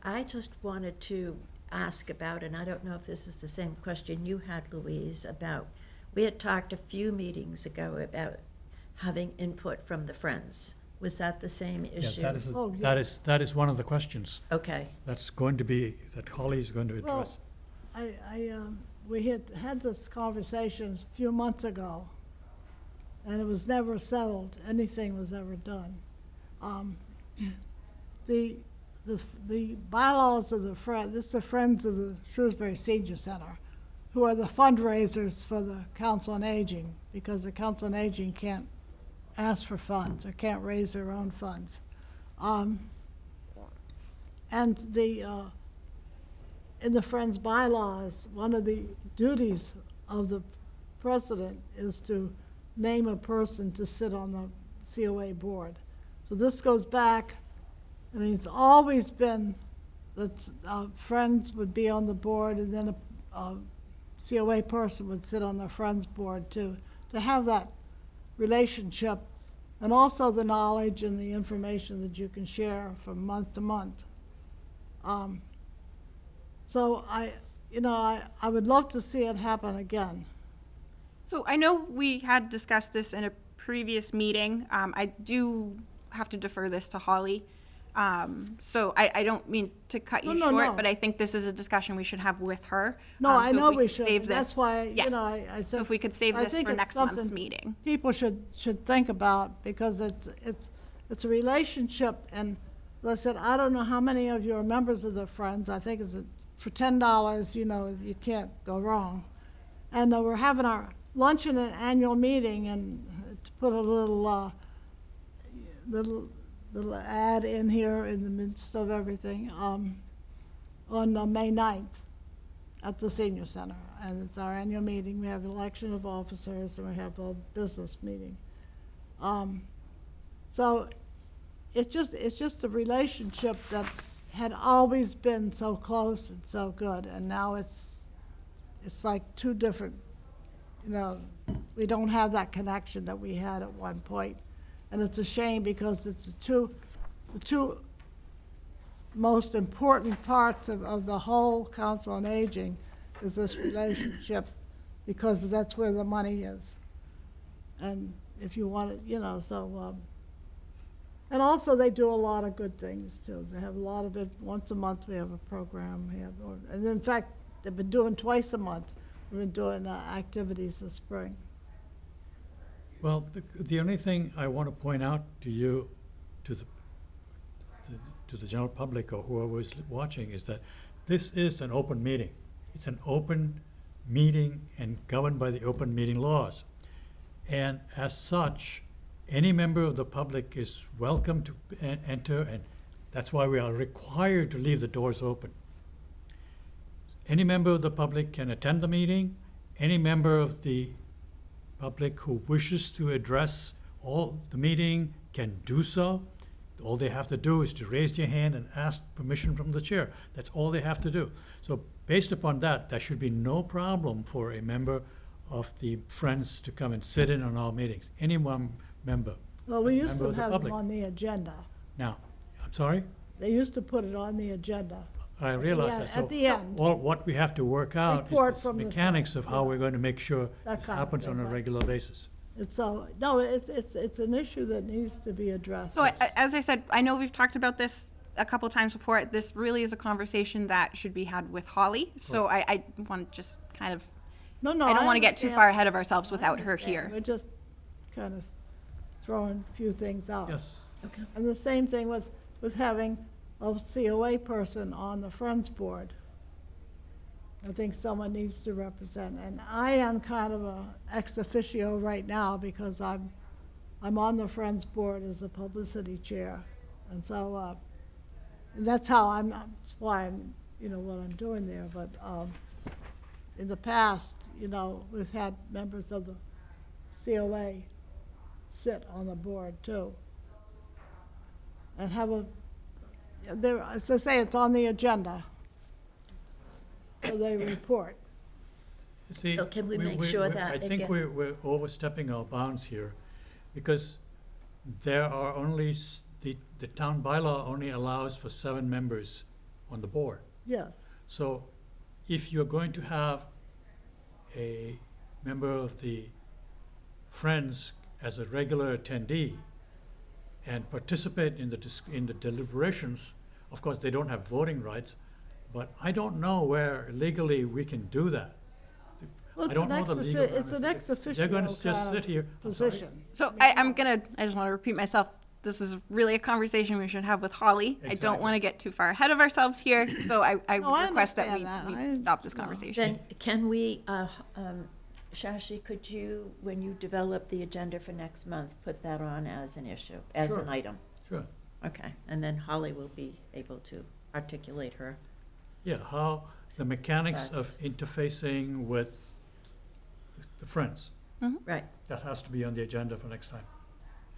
I just wanted to ask about, and I don't know if this is the same question you had, Louise, about, we had talked a few meetings ago about having input from the Friends. Was that the same issue? Yeah, that is, Oh, yeah. that is one of the questions Okay, that's going to be, that Holly is going to address. We had this conversation a few months ago, and it was never settled, anything was ever done. The bylaws of the this is the Friends of the Shrewsbury Senior Center, who are the fundraisers for the Council on Aging, because the Council on Aging can't ask for funds or can't raise their own funds. And in the Friends bylaws, one of the duties of the president is to name a person to sit on the COA board. So this goes back, I mean, it's always been that Friends would be on the board, and then a COA person would sit on the Friends board too, to have that relationship, and also the knowledge and the information that you can share from month to month. So I would love to see it happen again. So I know we had discussed this in a previous meeting. I do have to defer this to Holly. So I don't mean to cut you No, short, no. but I think this is a discussion we should have with her. No, So I if know we could should. save That's this- why, yes. I said. So if we could save I this think for it's next month's something meeting. People should think about, because it's a relationship, and as I said, I don't know how many of you are members of the Friends. I think it's for $10, you can't go wrong. And we're having our luncheon and annual meeting, and to put a little ad in here in the midst of everything, on May 9th at the Senior Center. And it's our annual meeting. We have election of officers, and we have a business meeting. So it's just a relationship that had always been so close and so good, and now it's like two different, we don't have that connection that we had at one point. And it's a shame, because it's the two most important parts of the whole Council on Aging is this relationship, because that's where the money is. And if you want it, you know, so, and also they do a lot of good things too. They have a lot of it, once a month we have a program, and in fact, they've been doing twice a month. We've been doing activities this spring. Well, the only thing I want to point out to you, to the general public or whoever is watching, is that this is an open meeting. It's an open meeting and governed by the open meeting laws. And as such, any member of the public is welcome to enter, and that's why we are required to leave the doors open. Any member of the public can attend the meeting. Any member of the public who wishes to address all the meeting can do so. All they have to do is to raise their hand and ask permission from the chair. That's all they have to do. So based upon that, there should be no problem for a member of the Friends to come and sit in on our meetings. Any one member. Well, we as a used member to of the have them public. on the agenda. Now, I'm sorry? They used to put it on the agenda. I realize end- that. at the end. What we have to work out Report is the from the mechanics of front, how yeah. we're going to make sure That this kind of happens thing, on a right. regular basis. It's so, no, it's an issue that needs to be addressed. So as I said, I know we've talked about this a couple times before. This really is a conversation that should be had with Holly. So I want to just kind of, No, I don't want to get too understand. far ahead of ourselves I without her understand. here. We're just kind of throwing a few things out. Yes. Okay. And the same thing with having a COA person on the Friends Board. I think someone needs to represent, and I am kind of a ex officio right now because I'm on the Friends Board as a publicity chair. And so, and that's how that's why I'm, you know, what I'm doing there. But in the past, you know, we've had members of the COA sit on the board too. And have as I say, it's on the agenda. So they report. See, So can we make sure that I it think get- we're overstepping our bounds here, because there are only, the town bylaw only allows for 7 members on the board. Yes, So if you're going to have a member of the Friends as a regular attendee and participate in the deliberations, of course, they don't have voting rights, but I don't know where legally we can do that. well, I don't know the legal it's an ex officio They're gonna kind just sit of here. I'm sorry. position. So I just want to repeat myself. This is really a conversation we should have with Holly. I don't Exactly. want to get too far ahead of ourselves here, so I No, I would request that understand that. we stop this No. conversation. Then can we, Shashi, could you, when you develop the agenda for next month, put that on as an issue, as Sure. an item? Sure. Okay, and then Holly will be able to articulate her. Yeah, how, the mechanics of That's- interfacing with the Friends. Right, That has to be on the agenda for next time.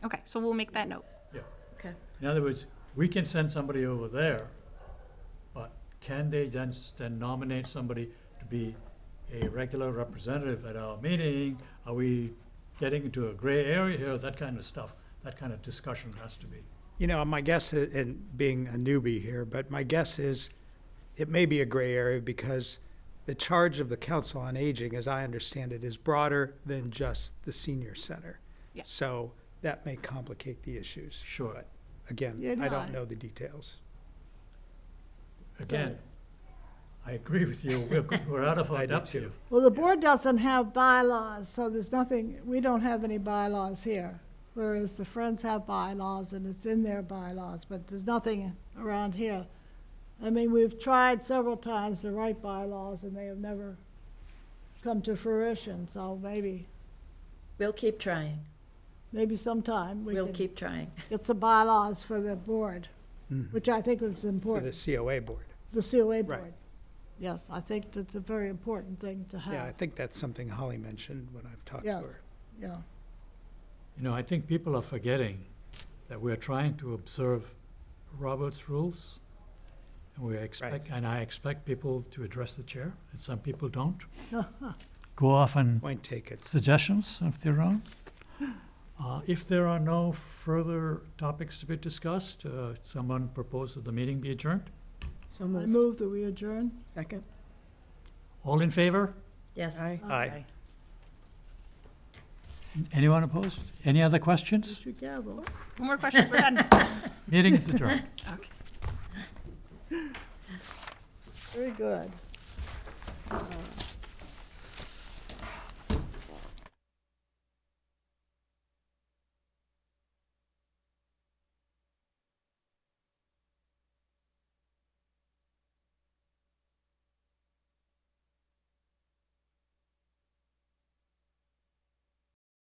Okay, so we'll make that note. Yeah. okay. In other words, we can send somebody over there, but can they then nominate somebody to be a regular representative at our meeting? Are we getting into a gray area here? That kind of stuff, that kind of discussion has to be. You know, my guess, and being a newbie here, but my guess is it may be a gray area because the charge of the Council on Aging, as I understand it, is broader than just the senior center. Yeah. So that may complicate the issues. Sure. But again, Yeah, no, I I- don't know the details. Again, I agree with you. We're out of I our do depth too. here. Well, the board doesn't have bylaws, so there's nothing, we don't have any bylaws here. Whereas the Friends have bylaws and it's in their bylaws, but there's nothing around here. I mean, we've tried several times to write bylaws and they have never come to fruition, so maybe We'll keep trying. sometime we We'll can keep trying. get some bylaws for the board, Mhm. which I think is For important, the COA board. the COA Right. board. Yes, I think that's a very important thing to Yeah, I have, think that's something Holly mentioned when I've talked to Yes. her. yeah. You know, I think people are forgetting that we're trying to observe Robert's rules. And I expect people to address the chair, and some people don't. Go off and Point taken. suggestions of their own. If there are no further topics to be discussed, someone propose that the meeting be adjourned. So I moved. move that we adjourn. Second? All in favor? Yes. Aye. Anyone opposed? Any other questions? Use your gavel. No more questions, we're done. Meeting is adjourned. Okay. Very good.